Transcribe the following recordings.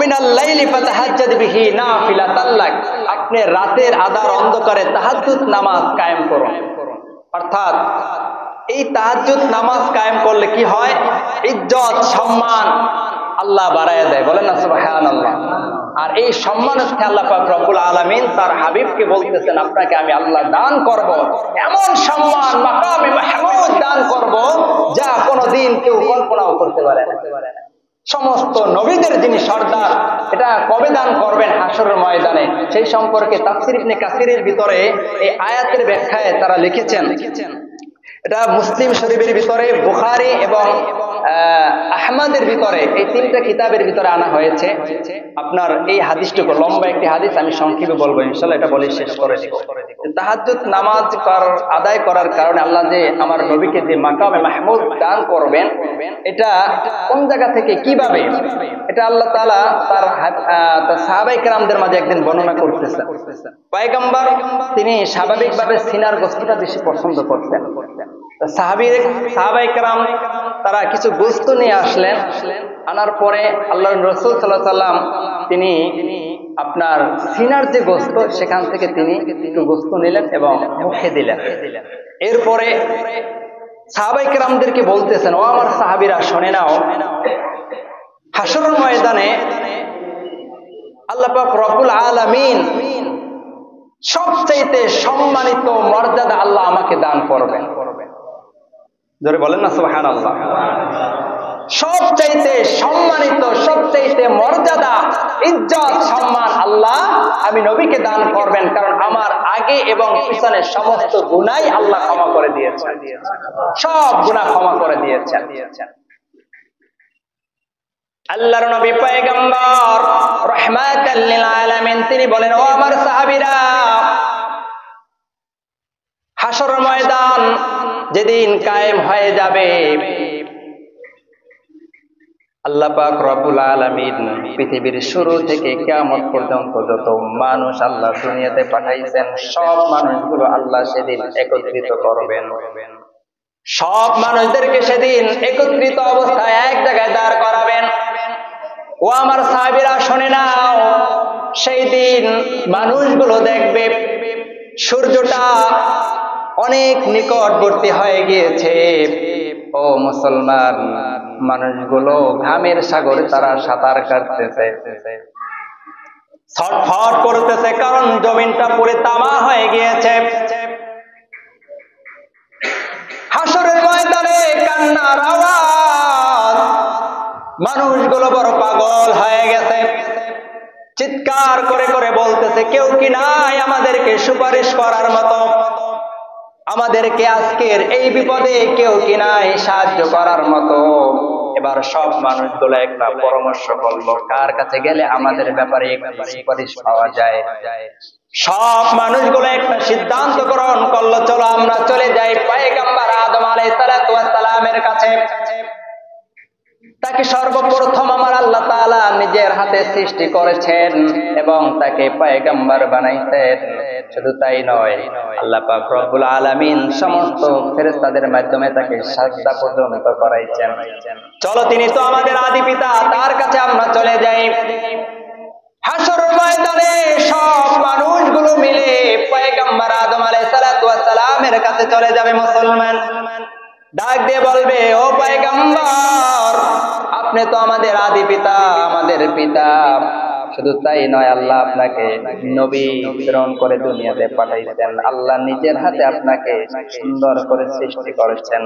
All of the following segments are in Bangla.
মিনাল লাইলি ফাতাহাজ্জাদ বিহি নাফিলাতাল লাক, আপনি রাতের আধার অন্ধকারে তাহাজ্জুদ নামাজ কায়েম করুন। অর্থাৎ এই তাহাজ্জুদ নামাজ কায়েম করলে কি হয়? ইজ্জত সম্মান আল্লাহ বাড়ায় দেয়, বলেন না সুবহানাল্লাহ। আর এই সম্মান হচ্ছে আল্লাহ পাক রব্বুল আলামিন তার হাবিবকে বলতেছেন, আপনাকে আমি আল্লাহ দান করব, এমন সম্মান মাকামে মাহমুদ দান করব যা কোনোদিন কেউ কল্পনাও করতে পারে না। সমস্ত নবীদের যিনি সর্দার, এটা কবে দান করবেন? হাসরের ময়দানে। সেই সম্পর্কে তাফসীর ইবনে কাসিরের ভিতরে এই আয়াতের ব্যাখ্যায় তারা লিখেছেন, এটা মুসলিম শরীফের ভিতরে, বুখারী এবং আহমদের ভিতরে, এই তিনটা কিতাবের ভিতরে আনা হয়েছে। আপনার এই হাদিসটুকু লম্বা একটি হাদিস, আমি সংক্ষেপে বলবো ইনশাআল্লাহ, এটা বলে শেষ করে দিব। তাহাজ্জুদ নামাজ আদায় করার কারণে আল্লাহ যে আমার নবীকে যে মাকামে মাহমুদ দান করবেন, এটা কোন জায়গা থেকে কিভাবে, এটা আল্লাহ তাআলা তার সাহাবায়ে কেরামদের মাঝে একদিন বর্ণনা করতেছেন। পয়গম্বর তিনি স্বাভাবিকভাবে সিনার গোশতটা বেশি পছন্দ করতেন। সাহাবায়ে কেরাম তারা কিছু গোশত নিয়ে আসলেন, আনার পরে আল্লাহর রাসূল সাল্লাল্লাহু আলাইহি সাল্লাম তিনি আপনার সিনার যে গোশত, সেখান থেকে তিনি একটু গোশত নিলেন এবং মুখে দিলেন। এরপরে সাহাবায়ে কেরামদেরকে বলতেছেন, ও আমার সাহাবীরা শুনে নাও, হাসরের ময়দানে আল্লাহ পাক রব্বুল আলামিন সবচেয়ে সম্মানিত মর্যাদা আল্লাহ আমাকে দান করবেন। জোরে বলেন না সুবহানাল্লাহ। সবচেয়ে সম্মানিত, সবচেয়ে মর্যাদা, ইজ্জত, সম্মান আল্লাহ আমি নবীকে দান করবেন, কারণ আমার আগে এবং পিছনের সমস্ত গুনাহ আল্লাহ ক্ষমা করে দিয়েছেন, সব গুনাহ ক্ষমা করে দিয়েছেন। আল্লাহর নবী পয়গম্বর রাহমাতাল লিল আলামিন তিনি বলেন, ও আমার সাহাবীরা, হাসরের ময়দান যেদিন কায়েম হয়ে যাবে, আল্লাহ পাক রব্বুল আলামিন পৃথিবীর শুরু থেকে কিয়ামত পর্যন্ত যত মানুষ আল্লাহ দুনিয়াতে পাঠাইছেন, সব মানুষগুলো আল্লাহ সেদিন একত্রিত করবেন। সব মানুষদেরকে সেদিন একত্রিত অবস্থায় এক জায়গায় দাঁড় করাবেন। ও আমার সাহাবীরা শুনে নাও, সেই দিন মানুষগুলো দেখবে সূর্যটা অনেক নিকটবর্তী হয়ে গিয়েছে। ও মুসলমান, মানুষগুলো ঘামের সাগরে তারা সাঁতার কাটতেছে, ছটফট করতেছে, কারণ জমিনটা পুরো তামা হয়ে গিয়েছে। হাসরের ময়দানে কান্নার আওয়াজ, মানুষগুলো বড় পাগল হয়ে গেছে, চিৎকার করে করে বলতেছে, কেউ কি নাই আমাদেরকে সুপারিশ করার মতো, আমাদেরকে আজকের এই বিপদে কেউ কি নাই সাহায্য করার মতো। এবার সব মানুষগুলো একটা পরামর্শ করলো, কার কাছে গেলে আমাদের ব্যাপারে একটু সুপারিশ পাওয়া যায়। সব মানুষগুলো একটা সিদ্ধান্ত গ্রহণ করলো, চলো আমরা চলে যাই পয়গম্বর আদম আলাইহিস সালাতু ওয়াস সালামের কাছে। তাকে সর্বপ্রথম আমার আল্লাহ তাআলা নিজের হাতে সৃষ্টি করেছেন এবং তাকে পয়গম্বর বানাইছেন। শুধু তাই নয়, আল্লাহ পাক রব্বুল আলামিন সমস্ত ফেরেশতাদের মাধ্যমে তাকে সাজদা পর্যন্ত করাইছেন। চলো, তিনি তো আমাদের আদি পিতা, তার কাছে আমরা চলে যাই। হাসরের ময়দানে সব মানুষগুলো মিলে পয়গম্বর আদম আলাইহিস সালাতু ওয়াস সালামের কাছে চলে যাবে। মুসলমান ডাক দিয়ে বলবে, ও পয়গম্বর, আপনি তো আমাদের আদি পিতা, আমাদের পিতা। শুধু তাই নয়, আল্লাহ আপনাকে নবী প্রেরণ করে দুনিয়াতে পাঠাইছেন, আল্লাহ নিজের হাতে আপনাকে সুন্দর করে সৃষ্টি করেছেন।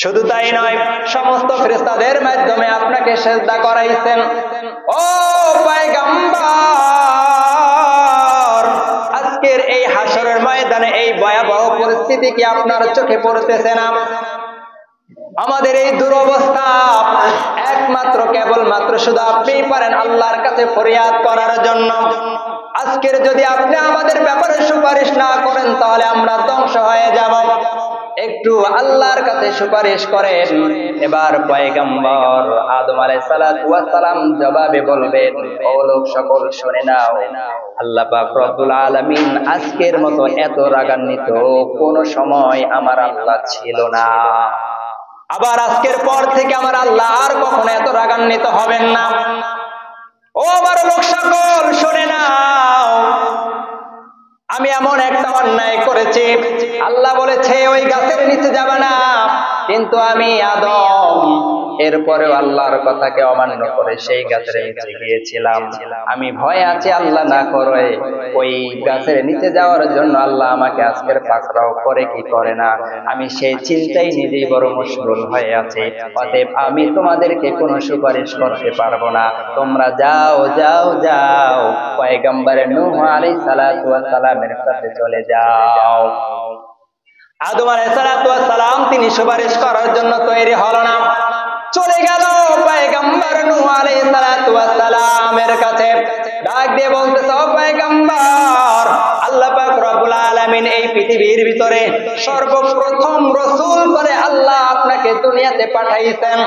শুধু তাই নয়, সমস্ত ফেরেশতাদের মাধ্যমে আপনাকে সিজদা করাইছেন। ও পয়গম্বর, আজকের এই হাসরের ময়দানে এই ভয়াবহ পরিস্থিতি কি আপনার চোখে পড়তেছে না? আমাদের এই দুরবস্থা একমাত্র কেবলমাত্র শুধু আপনিই পারেন আল্লাহর কাছে ফরিয়াদ করার জন্য। আজকের যদি আপনি আমাদের ব্যাপারে সুপারিশ না করেন, তাহলে আমরা ধ্বংস হয়ে যাব। একটু আল্লাহর কাছে সুপারিশ করেন। এবার পয়গম্বর আদম আলাইহিস সালাতু ওয়াস সালাম জবাবে বলবেন, ও লোক সকল শুনে নাও, আল্লাহ পাক রব্বুল আলামিন আজকের মতো এত রাগান্বিত কোন সময় আমার আল্লাহ ছিল না। আবার আজকের পর থেকে আমার আল্লাহ আর কখনো এত রাগান্বিত হবেন না। আমার লোক সকল শুনে নাও, আমি এমন একটা অন্যায় করেছি। আল্লাহ বলেছে ওই গাছের নিচে যাবে না, কিন্তু আমি আদম এরপরেও আল্লাহর কথাকে অমান্য করে সেই গাছের নিচে গিয়েছিলাম। আমি ভয় আছে আল্লাহ না করে ওই গাছের নিচে যাওয়ার জন্য আল্লাহ আমাকে আজকের পাকড়াও করে কি করে না, আমি সেই চিন্তাই নিজেই বড় মশগুল হয়ে আছি। অতএব আমি তোমাদেরকে কোনো সুপারিশ করতে পারবো না, তোমরা যাও যাও যাও পয়গম্বর নূহ আলাইহিস সালাতু ওয়াস সালামের কাছে চলে যাও। আদম আলাইহিস সালাতু ওয়াস সালাম তিনি সুপারিশ করার জন্য তৈরি হলো না, চলে গেল পয়গম্বর নূহ আলাইহিস সালাতু ওয়াস সালামের কাছে। ডাক দিয়ে বলতেছে, ও পয়গম্বর, আল্লাহ পাক রব্বুল আলামিন এই পৃথিবীর ভিতরে সর্বপ্রথম রাসূল করে আল্লাহ আপনাকে দুনিয়াতে পাঠাইছেন।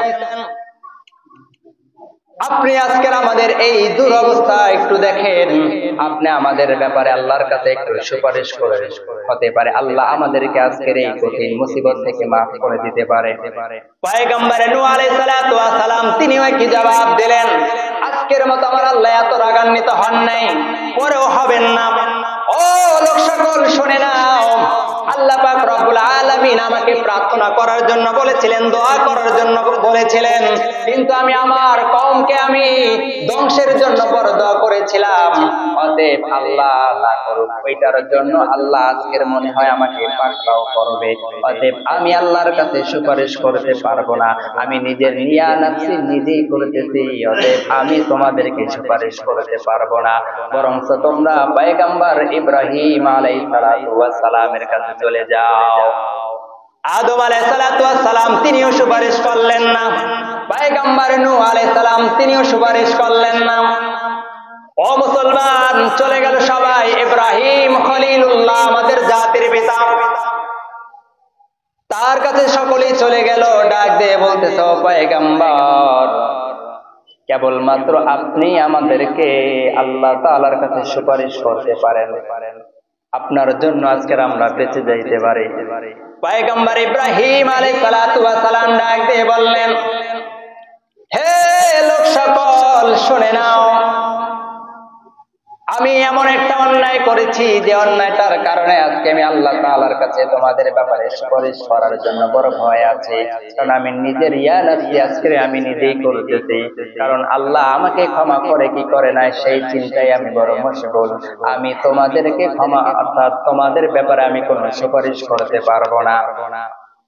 আপনি আজকের আমাদের এই দুরবস্থা একটু দেখেন, আপনি আমাদের ব্যাপারে আল্লাহর কাছে একটু সুপারিশ করেন, হতে পারে আল্লাহ আমাদেরকে আজকের এই কঠিন মুসিবত থেকে মাফ করে দিতে পারে। পয়গম্বর নূহ আলাইহিস সালাতু ওয়াস সালাম তিনিও কি জবাব দিলেন, আজকের মতো আমার আল্লাহ এত রাগান্বিত হন নাই, পরেও হবেন না। ও লোক সকল শুনে নাও, আল্লাহ পাক রব্বুল আলামিন আমাকে প্রার্থনা করার জন্য বলেছিলেন, দোয়া করার জন্য বলেছিলেন, কিন্তু আমি আমার কওমকে আমি ধ্বংসের জন্য বড় দোয়া করেছিলাম। অতএব আল্লাহ না করুক, ওইটার জন্য আল্লাহ আজকের মনে হয় আমাকে পাকড়াও করবে। অতএব আমি আল্লাহর কাছে সুপারিশ করতে পারবো না, আমি নিজের নিয়া নাফসি নিজেই করতেছি। অতএব আমি তোমাদেরকে সুপারিশ করতে পারবো না, বরং তোমরা পয়গম্বর ইব্রাহিম আলাইহিস সালাতু ওয়াস সালামের কাছে চলে যাও। আদম আলাইহিস সালাতু ওয়াস সালাম তিনিও সুপারিশ করলেন না, পয়গম্বর নূহ আলাইহিস সালাম তিনিও সুপারিশ করলেন না। ও মুসলমান, চলে গেল সবাই। ইব্রাহিম খলিলুল্লাহ আমাদের জাতির পিতা, তার কাছে সকলেই চলে গেল। ডাক দিয়ে বলতেছে, ও পয়গম্বর, কেবলমাত্র আপনি আমাদেরকে আল্লাহ তাআলার কাছে সুপারিশ করতে পারেন, আপনার জন্য আজকের আমরা বেঁচে যাইতে পারি। পয়গম্বর ইব্রাহিম আলাইহিস সালাতু ওয়াস সালাম ডাক দিয়ে বললেন, হে লোক সকল শুনে নাও, আমি এমন একটা অন্যায় করেছি যে অন্যায়টার কারণে আজকে আমি আল্লাহ তাআলার কাছে তোমাদের ব্যাপারে সুপারিশ করার জন্য বড় ভয় আছে। কারণ আমি নিজের ইয়া নাফসি আজকে আমি নিজেই করতেছি, কারণ আল্লাহ আমাকে ক্ষমা করে কি করে না সেই চিন্তায় আমি বড় মশগুল। আমি তোমাদেরকে ক্ষমা অর্থাৎ তোমাদের ব্যাপারে আমি কোনো সুপারিশ করতে পারবো না।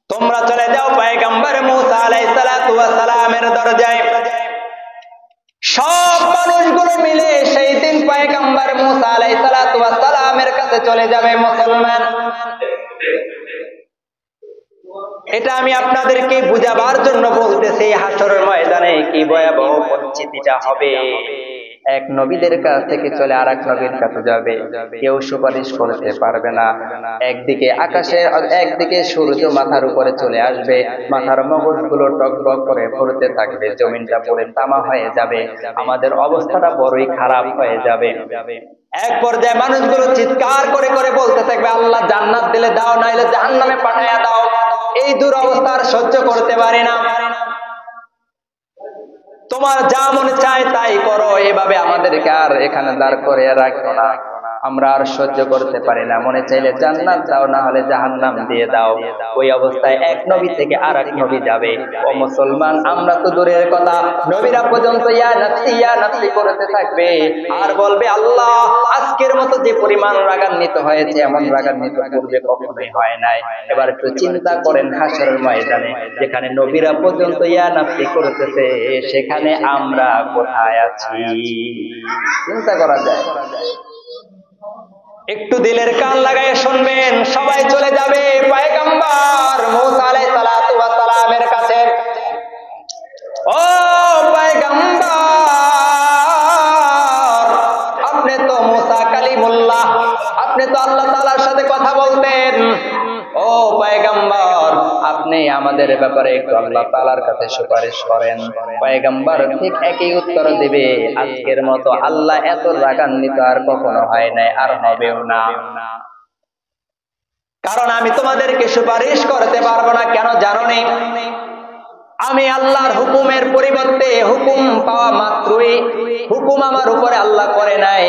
তোমরা চলে যাও পয়গম্বর মূসা আলাইহিস সালাতু ওয়াস সালামের দরজায়। সব মানুষগুলো মিলে সেই দিন পয়গম্বর মূসা আলাইহিস সালাতু ওয়াস সালামের কাছে চলে যাবে। মুসলমান, এটা আমি আপনাদেরকে বুঝাবার জন্য বলতেছি, হাসরের ময়দানে কি ভয়াবহ পরিস্থিতিটা হবে। এক নবীদের কাছ থেকে চলে আর এক নবীর কাছে যাবে, কেউ সুপারিশ করতে পারবে না। একদিকে আকাশে, একদিকে সূর্য মাথার উপরে চলে আসবে, মাথার মগজগুলো টকবক করে পড়তে থাকবে, জমিনটা পুরো তামা হয়ে যাবে, আমাদের অবস্থাটা বড়ই খারাপ হয়ে যাবে। এক পর্যায়ে মানুষগুলো চিৎকার করে করে বলতে থাকবে, আল্লাহ জান্নাত দিলে দাও, নাইলে জাহান্নামে পাঠাইয়া দাও, এই দুরবস্থা আর সহ্য করতে পারি না, তোমার যা মনে চায় তাই করো, এভাবে আমাদেরকে আর এখানে দাঁড় করে রাখো না, আমরা আর সহ্য করতে পারি না, মনে চাইলে জান্নাত দাও, না হলে জাহান্নাম দিয়ে দাও। ওই অবস্থায় এক নবী থেকে আর এক নবী যাবে। ও মুসলমান, আমরা তো দূরের কথা, নবীরা পর্যন্ত ইয়া নাফসি করতে থাকবে আর বলবে, আল্লাহ আজকের মতো যে পরিমাণ রাগান্বিত হয়েছে এমন রাগান্বিত পূর্বে কখনোই হয় নাই। এবার একটু চিন্তা করেন, হাসরের ময়দানে যেখানে নবীরা পর্যন্ত ইয়া নাফসি করতেছে, সেখানে আমরা কোথায় আছি? চিন্তা করা যায়। একটু দিলের কান লাগায় শুনবেন, সবাই চলে যাবে পয়গম্বর মূসা আলাইহিস সালাতু ওয়াস সালামের কাছে। ও পয়গম্বর, আপনি তো মূসা কালিমুল্লাহ, আপনি তো আল্লাহ তাআলার সাথে কথা বলতেন। ও পয়গম্বর, আপনি আমাদের ব্যাপারে একটু আল্লাহ তাআলার কাছে সুপারিশ করেন। পয়গম্বর ঠিক একই উত্তর দিবে, আজকের মতো আল্লাহ এত রাগান্বিত আর কখনো হয় নাই, আর হবেও না। কারণ আমি তোমাদেরকে সুপারিশ করতে পারবো না। কেন জানো নি? আমি আল্লাহর হুকুমের পরিবর্তে হুকুম পাওয়া মাত্রই হুকুম আমার উপরে আল্লাহ করে নাই,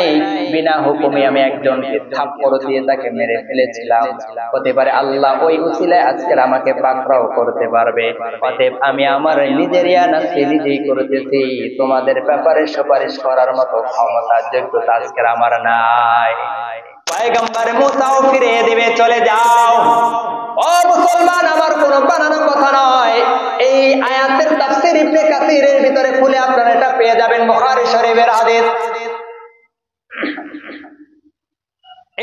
বিনা হুকুমে আমি একজনকে থাপ্পড় দিয়ে তাকে মেরে ফেলেছিলাম। হতে পারে আল্লাহ ওই উসিলায় আজকে আমাকে পাকড়াও করতে পারবে। অতএব আমি আমার নিজের ইয়ানাসি নিজেই করতেছি, তোমাদের ব্যাপারে সুপারিশ করার মতো ক্ষমতা যোগ্যতা আজকে আমার নাই। পয়গম্বর মুসাও ফিরিয়ে দিবে, চলে যাও। ও মুসলমান, আমার কোনো বানানো কথা নয়। এই আয়াতের তাফসীর ইবনে কাসিরের ভিতরে খুলে আপনারা এটা পেয়ে যাবেন, বুখারী শরীফের হাদিস।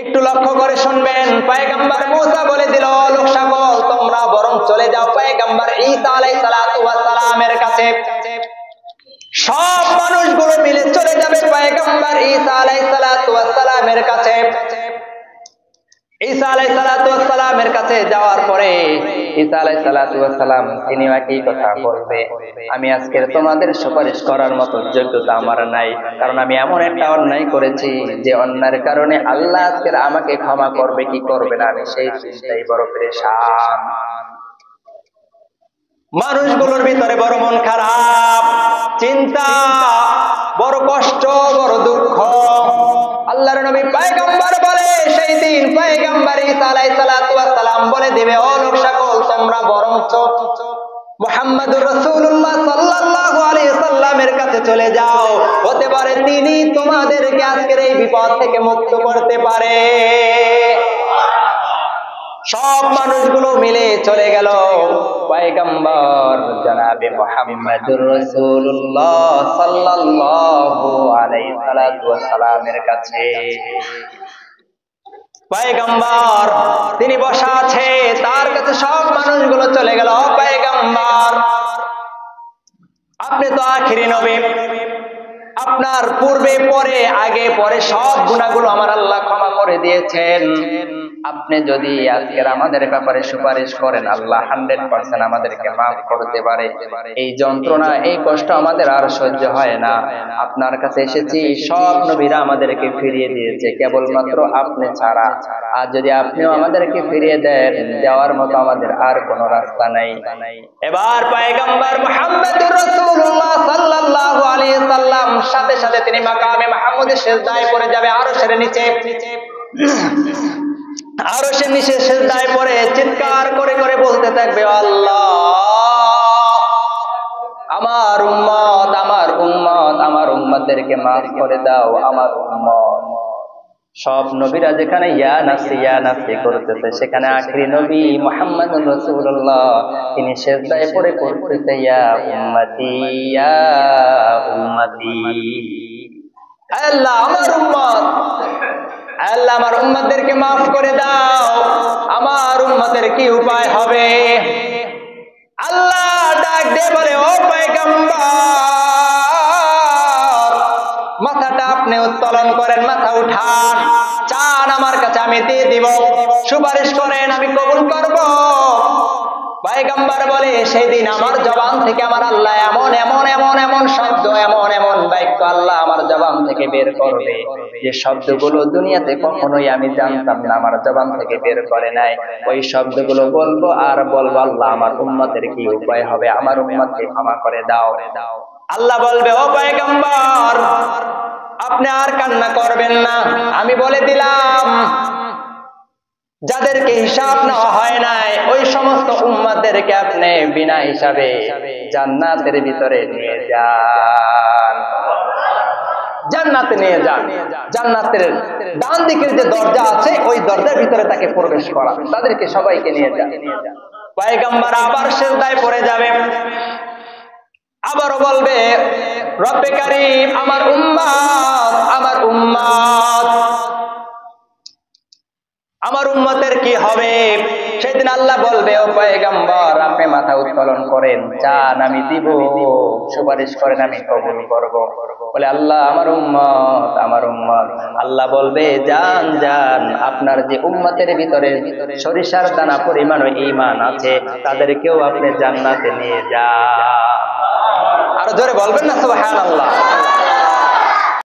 একটু লক্ষ্য করে শুনবেন। পয়গম্বর মুসা বলে দিল, লোক সকল তোমরা বরং চলে যাও পয়গম্বর ঈসা আলাইহিস সালাতু ওয়াস সালামের কাছে। সব মানুষগুলো মিলে চলে যাবে পয়গম্বর ঈসা আলাইহিস সালাতু ওয়াস সালামের কাছে। ঈসা আলাইহিস সালাতু ওয়াস সালামের কাছে যাওয়ার পরে ঈসা আলাইহিস সালাতু ওয়াস সালাম তিনি একই কথা বলবে, আমি আজকে তোমাদের সুপারিশ করার মতো যোগ্যতা আমার নাই, কারণ আমি এমন একটা অন্যায় করেছি যে অন্যায়ের কারণে আল্লাহ আজকে আমাকে ক্ষমা করবে কি করবে না, আমি সেই চিন্তায় বড় পেরেশান। মানুষগুলোর ভিতরে বড় মন খারাপ, চিন্তা, বড় কষ্ট, বড় দুঃখ। আল্লাহর নবী পয়গম্বর বলে, সেই দিন পয়গম্বর ঈসা আলাইহিস সালাতু ওয়াস সালাম বলে দিবে, ও লোক সকল তোমরা বরঞ্চ মুহাম্মদুর রাসূলুল্লাহ সাল্লাল্লাহু আলাইহি সাল্লামের কাছে চলে যাও, হতে পারে তিনি তোমাদেরকে আজকের এই বিপদ থেকে মুক্ত করতে পারে। সব মানুষগুলো মিলে চলে গেল পয়গম্বর জনাবে মুহাম্মদুর রাসূলুল্লাহ সাল্লাল্লাহু আলাইহি সাল্লামের কাছে। পয়গম্বর তিনি বসা আছে, তার কাছে সব মানুষগুলো চলে গেল। পয়গম্বর, আপনি তো আখিরি নবী, আপনার পূর্বে পরে আগে পরে সব গুনাহগুলো আমার আল্লাহ ক্ষমা করে দিয়েছেন। আপনি যদি আজকের আমাদের ব্যাপারে সুপারিশ করেন, আল্লাহ 100% আমাদেরকে মাফ করতে পারে। এই যন্ত্রণা, এই কষ্ট আমাদের আর সহ্য হয় না। আপনার কাছে এসেছি, সব নবীরা আমাদেরকে ফিরিয়ে দিয়েছে, কেবলমাত্র আপনি ছাড়া। আর যদি আপনিও আমাদেরকে ফিরিয়ে দেন, যাওয়ার মতো আমাদের আর কোনো রাস্তা নাই। এবার পয়গম্বর মুহাম্মদুর রাসূলুল্লাহ সাল্লাল্লাহু আলাইহি সাল্লাম সাথে সাথে তিনি মাকামে মাহমুদে সিজদায় পড়ে যাবে, আরশের নিচে। আরশের নিচে সিজদায় পড়ে চিৎকার করে করে বলতে থাকবে, আল্লাহ আমার উম্মত, আমার উম্মত, আমার উম্মতদেরকে মাফ করে দাও, আমার উম্মত। সব নবীরা যেখানে ইয়া নাফসি ইয়া নাফসি করতেছে, সেখানে আখিরি নবী মুহাম্মদুর রাসূলুল্লাহ তিনি সিজদায় পড়ে করতেছে, ইয়া উম্মতি ইয়া উম্মতি, আল্লাহ আমার উম্মত, আল্লাহ আমার উম্মতদেরকে মাফ করে দাও। আমার উম্মতের কি উপায় হবে? আল্লাহ ডাক দিয়ে বলে, ও পয়গম্বর, মাথাটা আপনি উত্তোলন করেন, মাথা উঠান, চান আমার কাছে আমি দিয়ে দিব, সুপারিশ করেন আমি কবুল করব। পয়গম্বর বলে, সেই দিন আমার জবান থেকে আমার আল্লাহ এমন এমন এমন এমন শব্দ, এমন এমন বাক্য আল্লাহ আমার জবান থেকে বের করবে, যে শব্দগুলো দুনিয়াতে কখনোই আমি জানতাম না, আমার জবান থেকে বের করে নাই। ওই শব্দগুলো বলবো আর বলবো, আল্লাহ আমার উম্মতের কি উপায় হবে, আমার উম্মতকে ক্ষমা করে দাও। আল্লাহ বলবে, ও পয়গম্বর আপনি আর কান্না করবেন না, আমি বলে দিলাম যাদেরকে হিসাব নেওয়া হয় নাই ওই সমস্ত উম্মতদেরকে আপনি বিনা হিসাবে জান্নাতের ভিতরে নিয়ে যান, জান্নাতে নিয়ে যান। জান্নাতের ডান দিকের যে দরজা আছে, ওই দরজার ভিতরে তাকে প্রবেশ করা, তাদেরকে সবাইকে নিয়ে যান। পয়গম্বর আবার সিজদায় পড়ে যাবে, আবারও বলবে, রব্বে কারীম আমার উম্মত, আমার উম্মত, আমার উম্মতের কি হবে? সেদিন আল্লাহ বলবে, ও পয়গম্বর আপনি মাথা উত্তোলন করেন, চান আমি দিব, সুপারিশ করেন আমি কবুল করব। বলে, আল্লাহ আমার উম্মত, আমার উম্মত। আল্লাহ বলবে, যান যান, আপনার যে উম্মতের ভিতরে সরিষার দানা পরিমাণ ঈমান আছে, তাদেরকেও আপনি জান্নাতে নিয়ে যান। আরো জোরে বলবেন না সুবহানাল্লাহ।